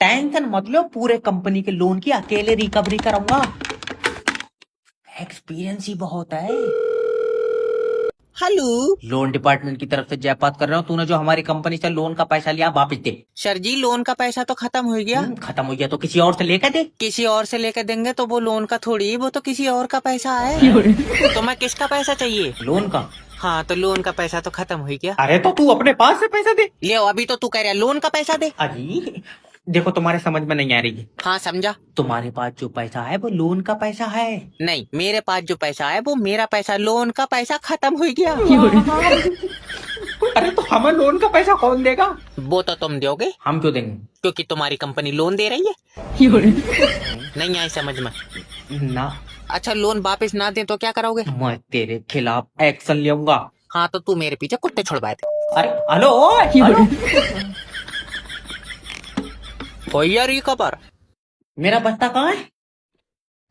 Tension मत लो, पूरे company के लोन की अकेले रिकवरी कराऊंगा। एक्सपीरियंस ही बहुत है। हेलो लोन डिपार्टमेंट की तरफ से जय बात कर रहा हूँ। तूने जो हमारी कंपनी से लोन का पैसा लिया वापिस दे। सर जी, लोन का पैसा तो खत्म हो गया। खत्म हो गया तो किसी और से लेकर दे। किसी और से लेकर देंगे तो वो लोन का थोड़ी, वो तो किसी और का पैसा है। तो मैं किसका पैसा चाहिए? लोन का? हाँ, तो लोन का पैसा तो खत्म हो गया। अरे तो तू अपने पास से पैसा दे। ले अभी तो तू कह रहा है लोन का पैसा दे। अजी देखो, तुम्हारे समझ में नहीं आ रही है। हाँ समझा। तुम्हारे पास जो पैसा है वो लोन का पैसा है। नहीं, मेरे पास जो पैसा है वो मेरा पैसा, लोन का पैसा खत्म हो गया। अरे तो हमें लोन का पैसा कौन देगा? वो तो तुम दोगे, हम क्यों देंगे? क्योंकि तुम्हारी कंपनी लोन दे रही है। नहीं आई समझ में? ना। अच्छा, लोन वापस ना दे तो क्या करोगे? मैं तेरे खिलाफ एक्शन लूंगा। हाँ, तो तू मेरे पीछे कुत्ते छुड़वाए थे। अरे हेलो, ओए, हेलो। भैया रिकवर। मेरा बस्ता कहाँ है?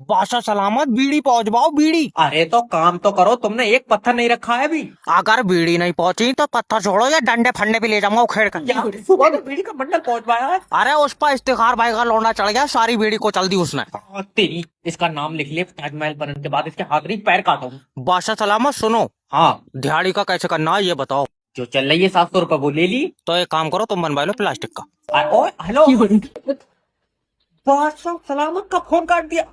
बादशाह सलामत, बीड़ी पहुंचवाओ बीड़ी। अरे तो काम तो करो, तुमने एक पत्थर नहीं रखा है अभी। अगर बीड़ी नहीं पहुंची तो पत्थर छोड़ो या डंडे फंडे भी ले जाऊंगा उखेड़ कर। यार सुबह तो बीड़ी का बंडल पहुंचवाया है। अरे उस पर इफ्तिखार भाई का लौंडा चढ़ गया, सारी बीड़ी को चल दी उसने। तेरी इसका नाम लिख ले, ताजमहल बनने के बाद इसके हाथ नहीं पैर काटूंगा। बादशाह सलामत सुनो, हाँ, दिहाड़ी का कैसे करना है ये बताओ। जो चल रही है 700 रुपए वो ले ली। तो एक काम करो, तुम बनवा लो प्लास्टिक का। ओए हेलो, बादशाह सलामत का फोन काट दिया।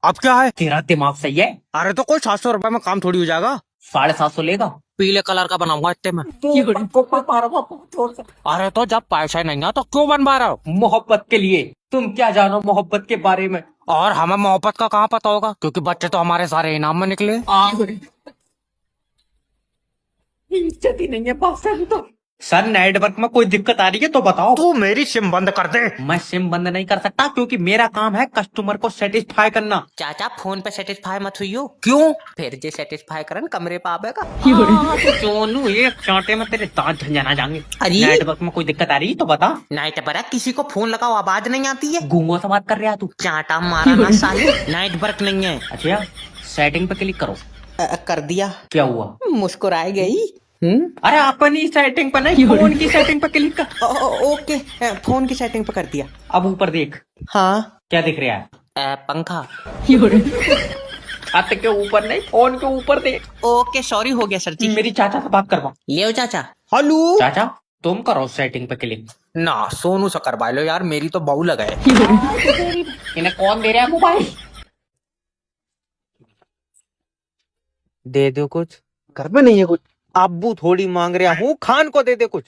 अब क्या है? तेरा दिमाग सही है? अरे तो कोई 700 रुपए में काम थोड़ी हो जाएगा। 750 लेगा? पीले कलर का बनाऊंगा इतने में। अरे तो जब पैसा नहीं है तो क्यों बनवा रहे हो? मोहब्बत के लिए। तुम क्या जानो मोहब्बत के बारे में? और हमें मोहब्बत का कहाँ पता होगा, क्योंकि बच्चे तो हमारे सारे इनाम में निकले। इज्जत ही नहीं है बादशाह तो। सर, नेटवर्क में कोई दिक्कत आ रही है तो बताओ। तू मेरी सिम बंद कर दे। मैं सिम बंद नहीं कर सकता, क्योंकि मेरा काम है कस्टमर को सेटिस्फाई करना। चाचा फोन पे सेटिस्फाई मत हुई। क्यों? फिर जे सेटिस्फाई करन कमरे पे आवेगा। चोनू एक चांटे में तेरे दांत झंझना जाएंगे। अरे नेटवर्क में कोई दिक्कत आ रही है तो बता। नाइट पर किसी को फोन लगाओ आवाज नहीं आती है। गूंगों से बात कर रहा तू? चाटा मारा ना साले, नाइट वर्क नहीं है। अच्छा, सेटिंग पे क्लिक करो। कर दिया। क्या हुआ? मुस्कुराई गई। अरे अपनी सेटिंग पे नहीं, फोन की सेटिंग पे क्लिक कर। ओके, फोन की सेटिंग पे कर दिया। अब ऊपर देख। हाँ, क्या दिख रहा है? पंखा। छत के ऊपर नहीं, फोन के ऊपर देख। ओके सॉरी, हो गया सर जी। मेरी चाचा से बात करवा। ले चाचा। हेलो चाचा, तुम करो सेटिंग पे क्लिक। ना, सोनू से करवा लो यार, मेरी तो बहू लगाए। इन्हें कौन दे रहा है मोबाइल? दे दो कुछ। घर में नहीं है कुछ। अब्बू थोड़ी मांग रहा हूँ, खान को दे दे कुछ।